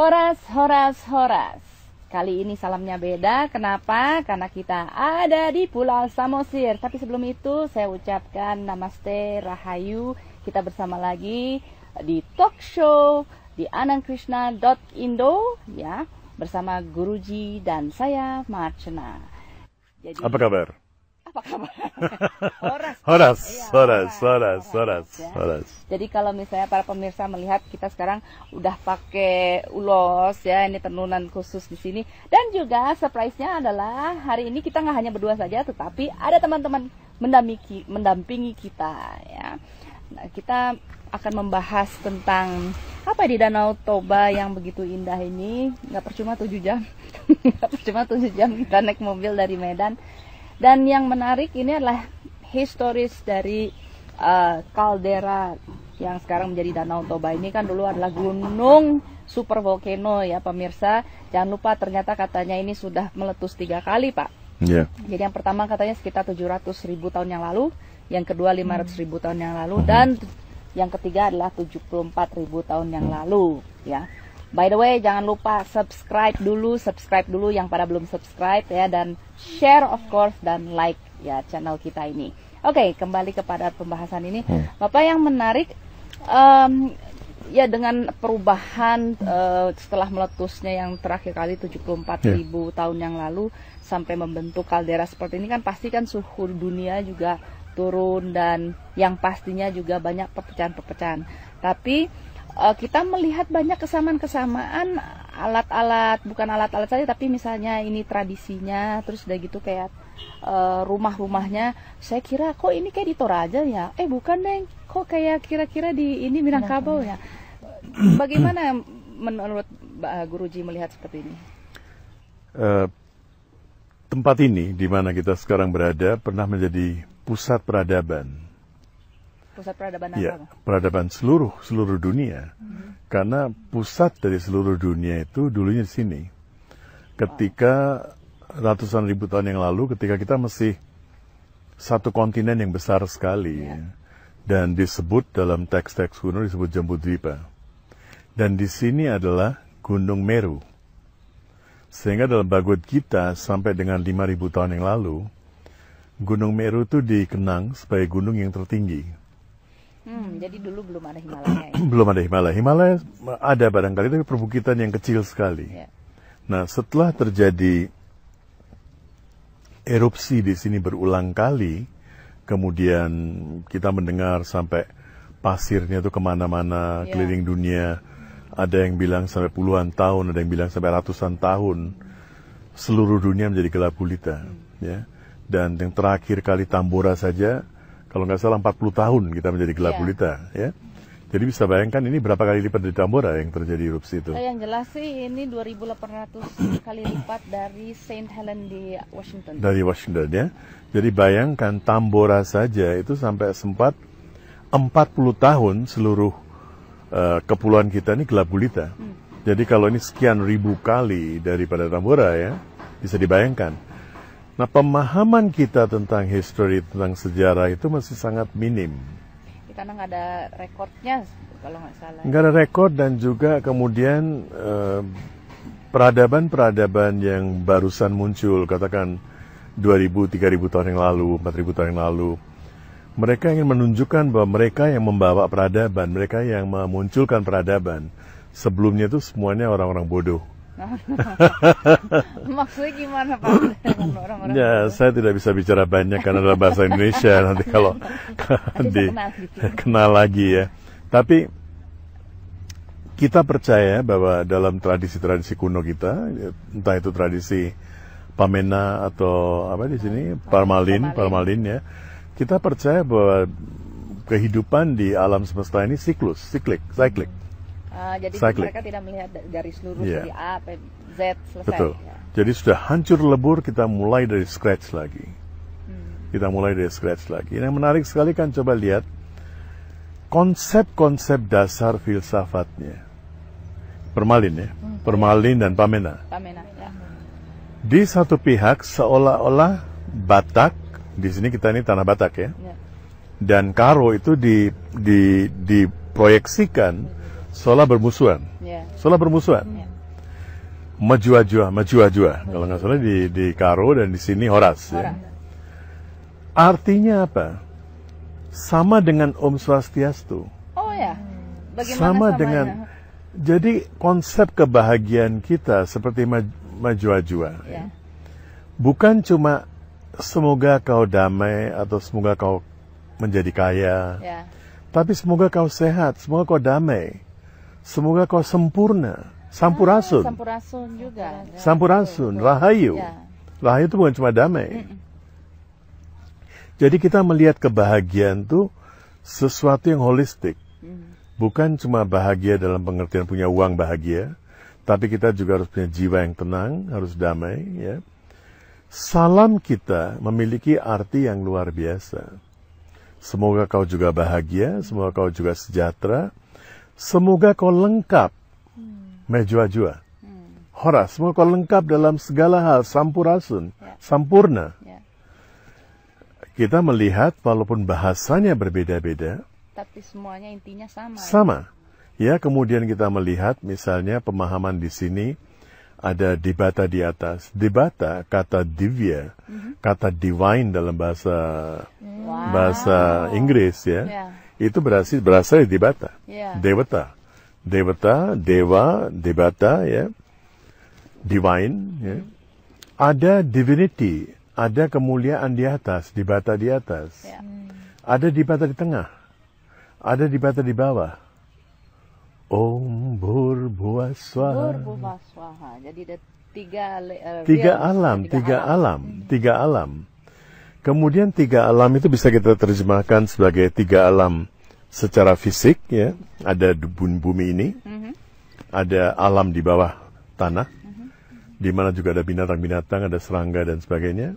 Horas, Horas, Horas. Kali ini salamnya beda. Kenapa? Karena kita ada di Pulau Samosir. Tapi sebelum itu saya ucapkan Namaste, Rahayu. Kita bersama lagi di talk show di anandkrishna.indo ya, bersama Guruji dan saya Marcena. Jadi, apa kabar? Apa kabar? Horas. Jadi kalau misalnya para pemirsa melihat kita sekarang udah pakai ulos ya, ini tenunan khusus di sini. Dan juga surprise-nya adalah hari ini kita nggak hanya berdua saja, tetapi ada teman-teman mendampingi kita ya. Nah, kita akan membahas tentang apa di Danau Toba yang begitu indah ini. Nggak percuma 7 jam, nggak percuma 7 jam kita naik mobil dari Medan. Dan yang menarik ini adalah historis dari kaldera yang sekarang menjadi Danau Toba. Ini kan dulu adalah gunung super volcano ya pemirsa. Jangan lupa ternyata katanya ini sudah meletus 3 kali Pak. Yeah. Jadi yang pertama katanya sekitar 700.000 tahun yang lalu, yang kedua 500.000 tahun yang lalu, dan yang ketiga adalah 74.000 tahun yang lalu ya. By the way, jangan lupa subscribe dulu yang pada belum subscribe ya, dan share of course, dan like ya channel kita ini. Oke, kembali kepada pembahasan ini. Bapak, yang menarik ya dengan perubahan setelah meletusnya yang terakhir kali 74.000 tahun yang lalu sampai membentuk kaldera seperti ini, kan pasti kan suhu dunia juga turun dan yang pastinya juga banyak perpecahan-perpecahan. Tapi kita melihat banyak kesamaan-kesamaan alat-alat, bukan alat-alat saja, tapi misalnya ini tradisinya, terus udah gitu kayak rumah-rumahnya. Saya kira kok ini kayak di Toraja ya? Bukan Neng, kok kayak kira-kira di ini Minangkabau ya? Bagaimana menurut Guruji melihat seperti ini? Tempat ini di mana kita sekarang berada pernah menjadi pusat peradaban. Pusat peradaban ya, apa? Peradaban seluruh dunia. Karena pusat dari seluruh dunia itu dulunya di sini. Ketika ratusan ribu tahun yang lalu, ketika kita masih satu kontinen yang besar sekali, dan disebut dalam teks-teks kuno disebut Jambudvipa. Dan di sini adalah Gunung Meru. Sehingga dalam Bhagavad Gita sampai dengan 5.000 tahun yang lalu, Gunung Meru itu dikenang sebagai gunung yang tertinggi. Jadi dulu belum ada Himalaya ya? Belum ada Himalaya. Himalaya ada barangkali, tapi perbukitan yang kecil sekali. Nah, setelah terjadi erupsi di sini berulang kali, kemudian kita mendengar sampai pasirnya itu kemana-mana, keliling dunia. Ada yang bilang sampai puluhan tahun, ada yang bilang sampai ratusan tahun. Seluruh dunia menjadi gelap gulita. Ya. Dan yang terakhir kali Tambora saja, kalau nggak salah 40 tahun kita menjadi gelap gulita, ya. Jadi bisa bayangkan ini berapa kali lipat dari Tambora yang terjadi erupsi itu. Yang jelas sih ini 2.800 kali lipat dari Saint Helen di Washington. Dari Washington ya. Jadi bayangkan Tambora saja itu sampai sempat 40 tahun seluruh kepulauan kita ini gelap gulita. Jadi kalau ini sekian ribu kali daripada Tambora ya, bisa dibayangkan. Nah, pemahaman kita tentang history, tentang sejarah itu masih sangat minim. Karena nggak ada rekodnya, kalau nggak salah. Nggak ada rekod, dan juga kemudian peradaban-peradaban yang barusan muncul, katakan 2.000, 3.000 tahun yang lalu, 4.000 tahun yang lalu, mereka ingin menunjukkan bahwa mereka yang membawa peradaban, mereka yang memunculkan peradaban. Sebelumnya itu semuanya orang-orang bodoh. Maksudnya gimana Pak? Orang-orang ya, saya tidak bisa bicara banyak karena dalam bahasa Indonesia nanti kalau kenal lagi ya. Tapi kita percaya bahwa dalam tradisi-tradisi kuno kita, entah itu tradisi Pamena atau apa di sini Parmalin ya, kita percaya bahwa kehidupan di alam semesta ini siklik. Jadi mereka tidak melihat garis lurus dari A sampai Z selesai. Betul. Jadi sudah hancur lebur, kita mulai dari scratch lagi. Yang menarik sekali kan, coba lihat konsep-konsep dasar filsafatnya. Permalin ya, Permalin dan Pamena. Di satu pihak seolah-olah Batak, di sini kita ini tanah Batak ya. Dan Karo itu diproyeksikan seolah bermusuhan. Majua. Kalau nggak salah di Karo dan di sini Horas. Ya. Artinya apa? Sama dengan Om Swastiastu. Oh ya. Bagaimana Sama samanya? dengan. Jadi konsep kebahagiaan kita seperti Majua. Ya. Bukan cuma semoga kau damai atau semoga kau menjadi kaya. Ya. Tapi semoga kau sehat, semoga kau damai. Semoga kau sempurna. Sampurasun. Sampurasun juga. Sampurasun, rahayu. Ya. Rahayu itu bukan cuma damai. Jadi kita melihat kebahagiaan itu sesuatu yang holistik. Bukan cuma bahagia dalam pengertian punya uang bahagia, tapi kita juga harus punya jiwa yang tenang, harus damai. Ya. Salam kita memiliki arti yang luar biasa. Semoga kau juga bahagia, semoga kau juga sejahtera, semoga kau lengkap. Majua. Horas, semoga kau lengkap dalam segala hal, sampurasun, sampurna. Ya. Kita melihat walaupun bahasanya berbeda-beda, Tapi semuanya intinya sama. sama. Ya, kemudian kita melihat misalnya pemahaman di sini ada dibata di atas. Dibata, kata divya, kata divine dalam bahasa Inggris ya. Ya. Itu berasal dari dibata. Ya. Devata, dewa, debata ya. Divine ya. Ada divinity, ada kemuliaan di atas, dibata di atas. Ya. Ada dibata di tengah. Ada dibata di bawah. Om Bhurbuva Swaha. Bhurbuva Swaha. Jadi ada tiga alam. Kemudian tiga alam itu bisa kita terjemahkan sebagai tiga alam secara fisik ya. Ada bumi ini, ada alam di bawah tanah, di mana juga ada binatang-binatang, ada serangga dan sebagainya,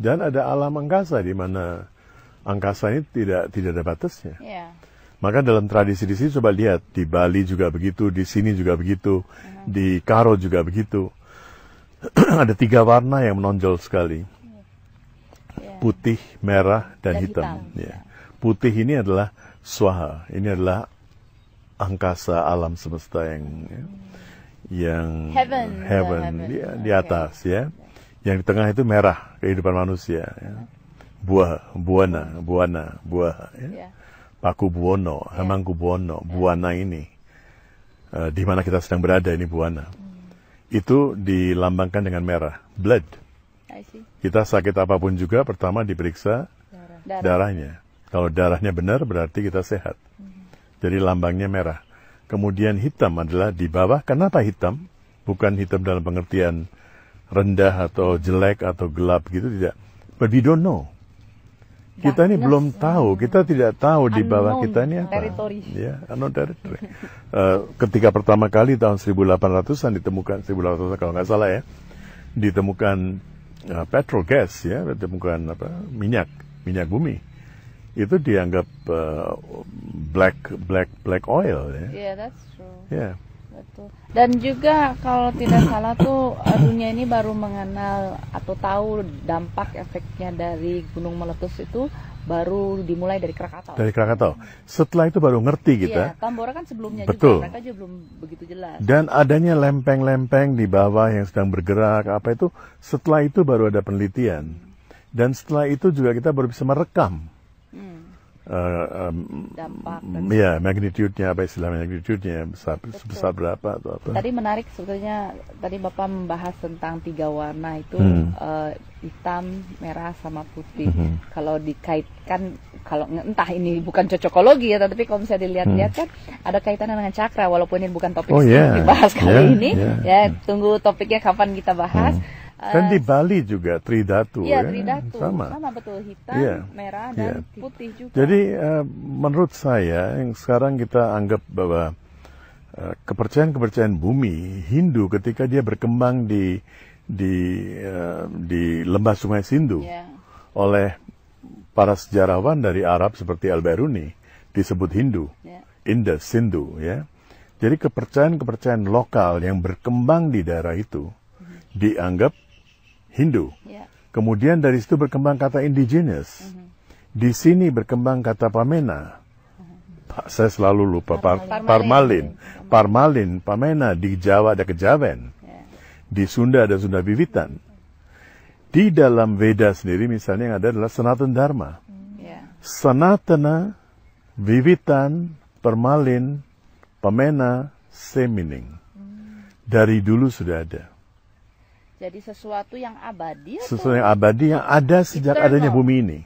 dan ada alam angkasa di mana angkasa ini tidak ada batasnya. Ya. Maka dalam tradisi di sini coba lihat, di Bali juga begitu, di sini juga begitu, di Karo juga begitu. Ada tiga warna yang menonjol sekali. Putih, merah, dan hitam. Ya. Putih ini adalah swaha, ini adalah angkasa alam semesta yang heaven di atas ya. Yang di tengah itu merah, kehidupan manusia. Ya. Buana, ya. Paku Buwono, Hamangku Buwono, Buwana ini, di mana kita sedang berada ini Buwana, itu dilambangkan dengan merah, blood. Kita sakit apapun juga pertama diperiksa darahnya. Kalau darahnya benar berarti kita sehat. Jadi lambangnya merah. Kemudian hitam adalah di bawah. Kenapa hitam? Bukan hitam dalam pengertian rendah atau jelek atau gelap gitu, tidak. But we don't know. Kita ini belum tahu, kita tidak tahu di bawah kita ini apa. Ya, unknown territory. Ketika pertama kali tahun 1800-an ditemukan, 1800-an kalau nggak salah ya, ditemukan petrol gas ya, ditemukan minyak bumi. Itu dianggap black oil ya. Yeah, that's true. Yeah. Betul. Dan juga kalau tidak salah tuh dunia ini baru mengenal atau tahu dampak efeknya dari gunung meletus itu baru dimulai dari Krakatau. Dari Krakatau. Setelah itu baru ngerti kita. Iya, Tambora kan sebelumnya betul. juga, mereka juga belum begitu jelas. Dan adanya lempeng-lempeng di bawah yang sedang bergerak, apa itu, setelah itu baru ada penelitian. Dan setelah itu juga kita baru bisa merekam. Dampak. Ya, magnitude-nya, apa istilah magnitude-nya, sebesar berapa atau apa. Tadi menarik sebetulnya, tadi Bapak membahas tentang tiga warna itu, hitam, merah, sama putih. Kalau dikaitkan, kalau entah ini bukan cocokologi ya, tapi kalau misalnya dilihat-lihat kan ada kaitannya dengan cakra, walaupun ini bukan topik yang dibahas kali ini. Ya, tunggu topiknya kapan kita bahas. Dan di Bali juga Tridatu. Iya, ya? Tridatu. Sama betul, hitam, merah, dan putih juga. Jadi menurut saya yang sekarang kita anggap bahwa kepercayaan bumi Hindu ketika dia berkembang di lembah Sungai Sindhu oleh para sejarawan dari Arab seperti Al-Biruni disebut Hindu, Indus, Sindhu ya. Jadi kepercayaan lokal yang berkembang di daerah itu dianggap Hindu. Kemudian dari situ berkembang kata indigenous. Di sini berkembang kata Pamena. Saya selalu lupa Parmalin, Pamena. Di Jawa ada Kejawen. Di Sunda ada Sunda Wiwitan. Di dalam Veda sendiri misalnya yang ada adalah Sanatana Dharma. Sanatana, Wiwitan, Permalin, Pamena, Semining. Dari dulu sudah ada. Jadi sesuatu yang abadi atau? Sesuatu yang abadi yang ada sejak Eternal. adanya bumi ini.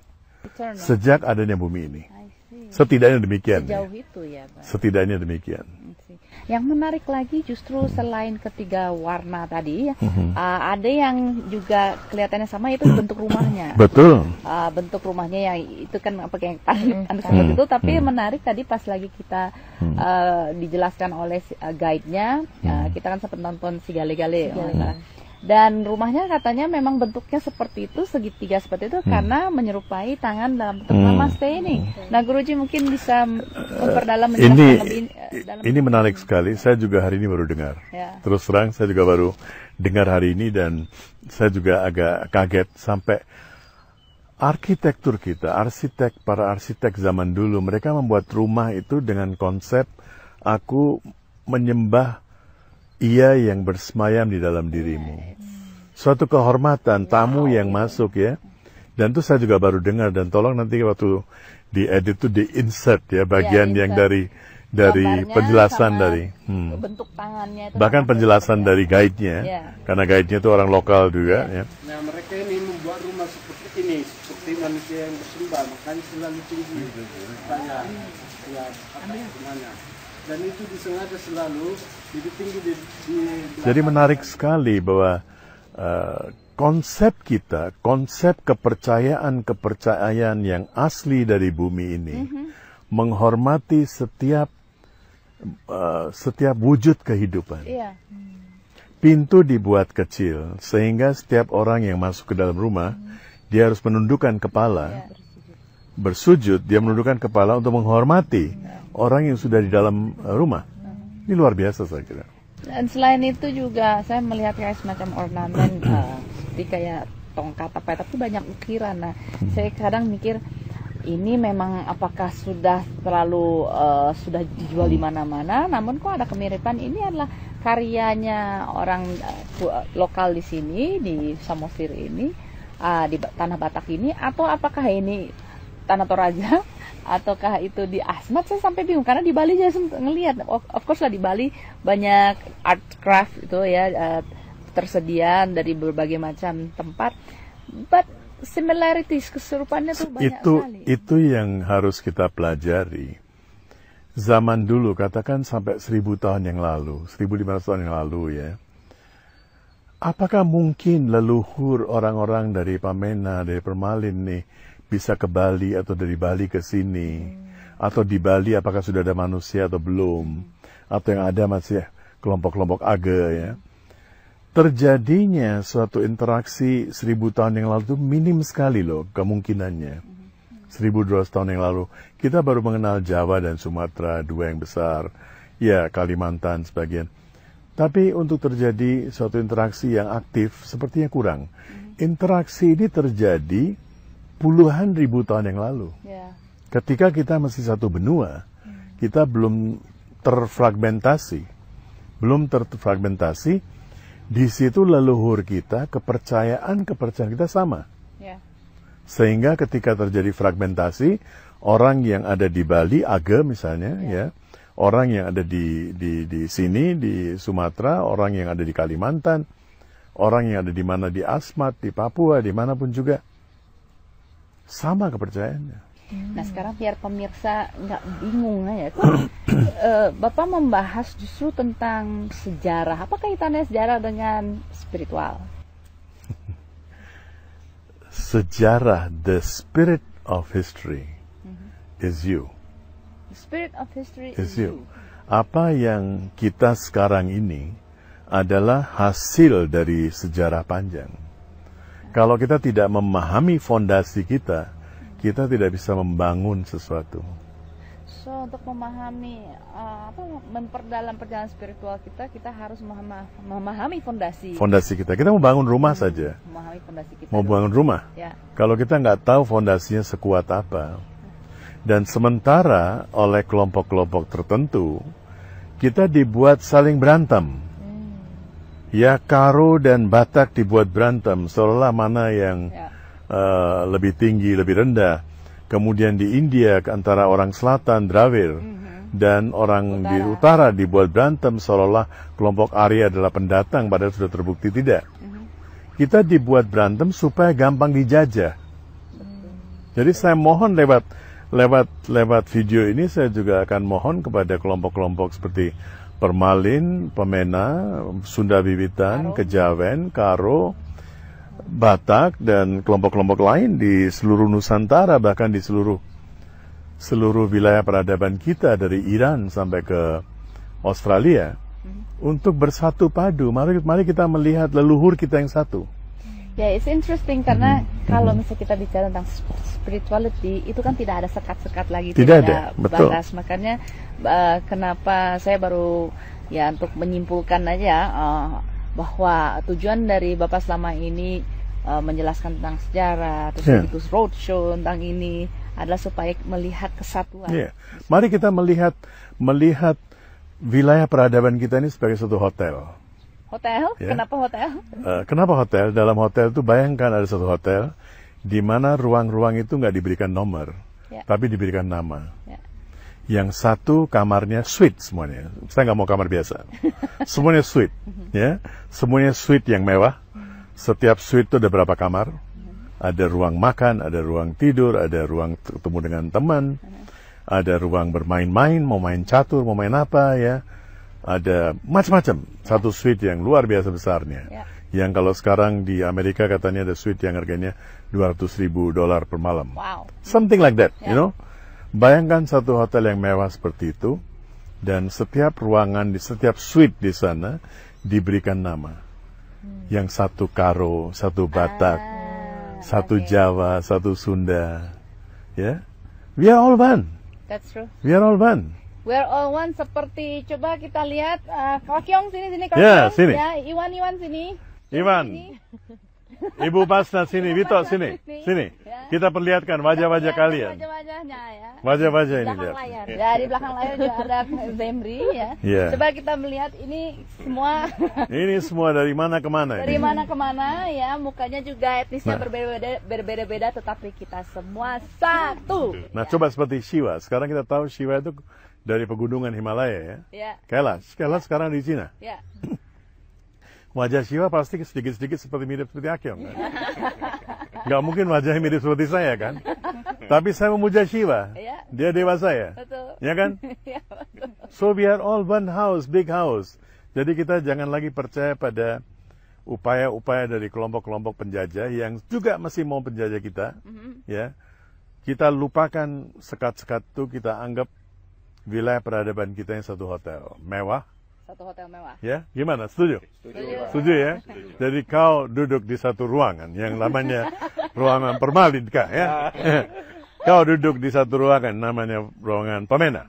Eternal. Sejak adanya bumi ini. I see. Setidaknya demikian. Sejauh itu ya, Pak. Setidaknya demikian. I see. Yang menarik lagi justru selain ketiga warna tadi, ada yang juga kelihatannya sama, itu bentuk rumahnya. Betul. Bentuk rumahnya yang itu kan apa yang tadi seperti itu, tapi menarik tadi pas lagi kita dijelaskan oleh guide-nya, kita kan sempat nonton si Gale-Gale. Dan rumahnya katanya memang bentuknya seperti itu, segitiga seperti itu, karena menyerupai tangan dalam bentuk namaste ini. Nah, Guruji mungkin bisa memperdalam menjelaskan lebih dalam. Ini menarik sekali. Saya juga hari ini baru dengar. Ya. Terus terang, saya juga baru dengar hari ini dan saya juga agak kaget sampai arsitektur kita, para arsitek zaman dulu, mereka membuat rumah itu dengan konsep aku menyembah Ia yang bersemayam di dalam dirimu. Suatu kehormatan tamu yang masuk ya. Dan itu saya juga baru dengar, dan tolong nanti waktu diedit itu di-insert ya bagian yang dari Gambarnya penjelasan sama dari bentuk tangannya itu bahkan sama penjelasan seperti dari guide-nya. Ya. Karena guide-nya itu orang lokal juga ya. Nah, mereka ini membuat rumah seperti ini, seperti manusia yang bersembah, makanya selalu tinggi. Makanya, ya, apa namanya. Dan itu disengaja selalu lebih tinggi di Jadi menarik sekali bahwa konsep kita, konsep kepercayaan yang asli dari bumi ini, menghormati setiap wujud kehidupan. Iya. Pintu dibuat kecil sehingga setiap orang yang masuk ke dalam rumah dia harus menundukkan kepala, bersujud, dia menundukkan kepala untuk menghormati orang yang sudah di dalam rumah. Ini luar biasa saya kira. Dan selain itu juga saya melihat kayak semacam ornamen seperti kayak tongkat apa, tapi banyak ukiran. Nah, saya kadang mikir ini memang apakah sudah terlalu sudah dijual di mana-mana, namun kok ada kemiripan. Ini adalah karyanya orang lokal di sini, di Samosir ini, di Tanah Batak ini, atau apakah ini Tanah Toraja ataukah itu di Asmat? Saya sampai bingung karena di Bali saya ngelihat, of course lah di Bali banyak art craft itu ya tersedia dari berbagai macam tempat, but similarities, keserupannya tuh banyak sekali. Itu yang harus kita pelajari. Zaman dulu, katakan sampai 1000 tahun yang lalu, 1500 tahun yang lalu ya. Apakah mungkin leluhur orang-orang dari Pamena, dari Permalin nih, bisa ke Bali atau dari Bali ke sini? Atau di Bali apakah sudah ada manusia atau belum? Atau yang ada masih kelompok-kelompok Age ya? Terjadinya suatu interaksi 1000 tahun yang lalu itu minim sekali loh kemungkinannya. 1200 tahun yang lalu kita baru mengenal Jawa dan Sumatera, dua yang besar, ya Kalimantan sebagian. Tapi untuk terjadi suatu interaksi yang aktif sepertinya kurang. Interaksi ini terjadi puluhan ribu tahun yang lalu. Ketika kita masih satu benua, kita belum terfragmentasi. Di situ leluhur kita, kepercayaan kita sama. Sehingga ketika terjadi fragmentasi, orang yang ada di Bali, Age misalnya, ya, orang yang ada di sini, di Sumatera, orang yang ada di Kalimantan, orang yang ada di mana di Asmat, di Papua, dimanapun juga, sama kepercayaannya. Nah sekarang biar pemirsa nggak bingung ya, Bapak membahas justru tentang sejarah. Apa kaitannya sejarah dengan spiritual? Sejarah, the spirit of history is you. The spirit of history is you. Apa yang kita sekarang ini adalah hasil dari sejarah panjang. Kalau kita tidak memahami fondasi kita, kita tidak bisa membangun sesuatu. So untuk memahami memperdalam perjalanan spiritual kita harus memahami fondasi. Fondasi kita. Kita mau bangun rumah saja. Memahami fondasi kita. Mau bangun rumah. Ya. Kalau kita nggak tahu fondasinya sekuat apa, dan sementara oleh kelompok-kelompok tertentu, kita dibuat saling berantem. Ya, Karo dan Batak dibuat berantem, seolah mana yang lebih tinggi, lebih rendah. Kemudian di India antara orang selatan, Dravid, dan orang di utara dibuat berantem, seolah-olah kelompok Arya adalah pendatang, padahal sudah terbukti tidak. Kita dibuat berantem supaya gampang dijajah. Jadi saya mohon lewat video ini, saya juga akan mohon kepada kelompok-kelompok seperti Permalin, Pemena, Sunda Wiwitan, Kejawen, Karo, Batak, dan kelompok-kelompok lain di seluruh Nusantara, bahkan di seluruh wilayah peradaban kita dari Iran sampai ke Australia, untuk bersatu padu. Mari kita melihat leluhur kita yang satu. Ya, it's interesting karena kalau misalnya kita bicara tentang spirituality, itu kan tidak ada sekat-sekat lagi, tidak ada batas. Makanya kenapa saya baru ya untuk menyimpulkan aja bahwa tujuan dari Bapak selama ini menjelaskan tentang sejarah, terus itu roadshow tentang ini adalah supaya melihat kesatuan. Mari kita melihat wilayah peradaban kita ini sebagai suatu hotel. Hotel? Kenapa hotel? Kenapa hotel? Dalam hotel itu bayangkan ada satu hotel di mana ruang-ruang itu nggak diberikan nomor, tapi diberikan nama. Yang satu kamarnya suite semuanya. Saya nggak mau kamar biasa. Semuanya suite, ya. Semuanya suite yang mewah. Setiap suite itu ada berapa kamar? Ada ruang makan, ada ruang tidur, ada ruang ketemu dengan teman, ada ruang bermain-main, mau main catur, mau main apa, ya. Ada macam-macam. Satu suite yang luar biasa besarnya. Yang kalau sekarang di Amerika katanya ada suite yang harganya $200,000 per malam. Wow. Something like that, you know. Bayangkan satu hotel yang mewah seperti itu, dan setiap ruangan di setiap suite di sana diberikan nama. Yang satu Karo, satu Batak, satu Jawa, satu Sunda, ya. We are all one. That's true. We are all one. We are all one, seperti coba kita lihat Kakyong sini Kakyong. Ya, sini. Ya, Iwan sini. Iwan. Ibu Pasna sini, Vito sini. Kita perlihatkan wajah-wajah kalian. Wajah-wajahnya ya. Wajah-wajah ini lihat. Ya, di belakang layar juga ada Zemri ya. Coba kita melihat ini semua. Ini semua dari mana ke mana? Dari mana ke mana ya, mukanya juga etnisnya berbeda-beda, tetapi kita semua satu. Nah, coba seperti Shiva. Sekarang kita tahu Shiva itu dari pegunungan Himalaya ya. Kailash sekarang di Cina. Wajah Shiva pasti sedikit-sedikit mirip seperti Akyong kan? Nggak mungkin wajahnya mirip seperti saya kan? Tapi saya memuja Shiva. Dia dewa saya. Betul. Ya kan? So we are all one house, big house. Jadi kita jangan lagi percaya pada upaya-upaya dari kelompok-kelompok penjajah yang juga masih mau penjajah kita. Ya, kita lupakan sekat-sekat itu, kita anggap wilayah peradaban kita yang satu hotel mewah. Satu hotel mewah. Ya, gimana? Setuju? Setuju ya? Jadi kau duduk di satu ruangan yang namanya ruangan Permalin kah ya? Kau duduk di satu ruangan namanya ruangan Pemena.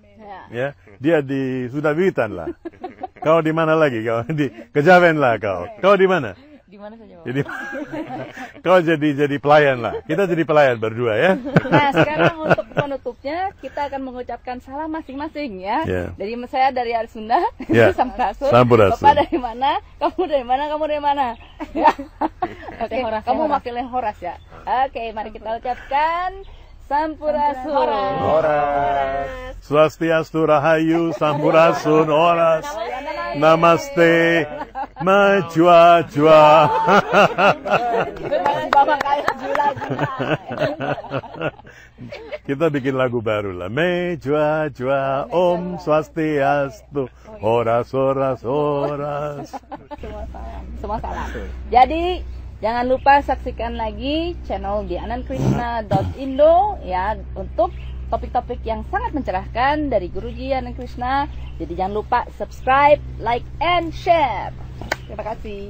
Ya, dia di Sunda Wiwitan lah. Kau di mana lagi? Kau di Kejawen lah kau. Kau di mana? Di mana saja? Jadi kau jadi pelayan lah. Kita jadi pelayan berdua ya. Nah, sekarang untuk penutupnya kita akan mengucapkan salam masing-masing ya. Dari saya dari Arsunda, Sampurasun. Bapak dari mana? Kamu dari mana? Kamu dari mana? Ya. Oke, kamu wakilnya Horas ya. Oke, mari kita ucapkan Sampurasun. Horas. Swastiastu Rahayu, Sampurasun, Horas. Namaste. Majwa-jwa. Kita bikin lagu baru lah. Majwa-jwa, Om Swastiastu, Horas, Horas, Horas. Semua salah. Jadi jangan lupa saksikan lagi channel dianandkrishna.indo ya untuk topik-topik yang sangat mencerahkan dari Guruji Anand Krishna. Jadi jangan lupa subscribe, like, and share. Terima kasih.